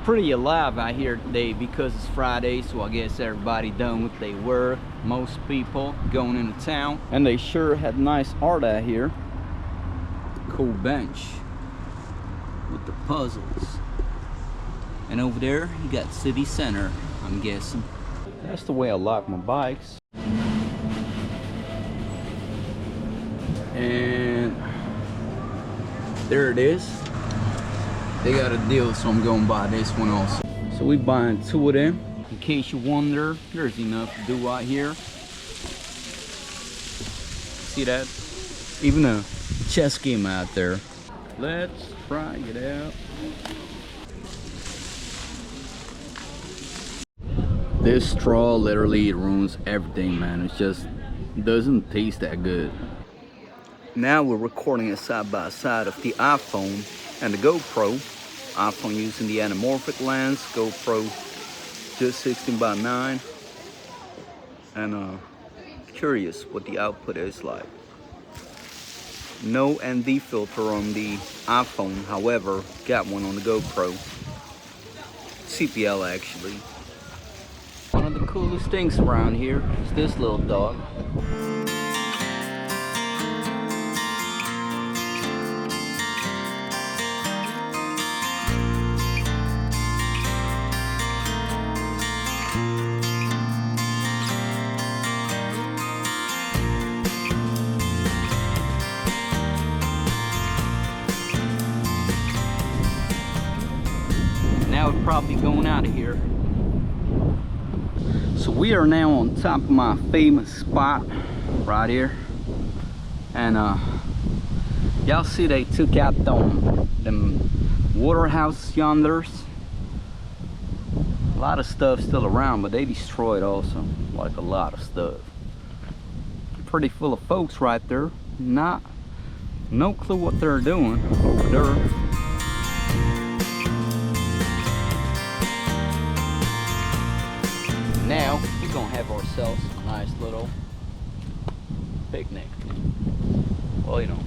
pretty alive out here today because it's Friday, so I guess everybody done what they were. Most people going into town, and they sure had nice art out here. Cool bench with the puzzles, and over there you got city center, I'm guessing. That's the way I lock my bikes. And there it is. They got a deal, so I'm gonna buy this one also. So we buying 2 of them. In case you wonder, there's enough to do out here. See that? Even a chess game out there. Let's try it out. This straw literally ruins everything, man. It just doesn't taste that good. Now we're recording it side by side of the iPhone and the GoPro. iPhone using the anamorphic lens, GoPro just 16:9, and curious what the output is like. No ND filter on the iPhone, however, got one on the GoPro. CPL actually. One of the coolest things around here is this little dog. Now we're probably going out of here. So we are now on top of my famous spot right here, and y'all see they took out them water houses yonders. A lot of stuff still around, but they destroyed also, like a lot of stuff. Pretty full of folks right there. No clue what they're doing over there. Now we're gonna have ourselves a nice little picnic. Well, you know,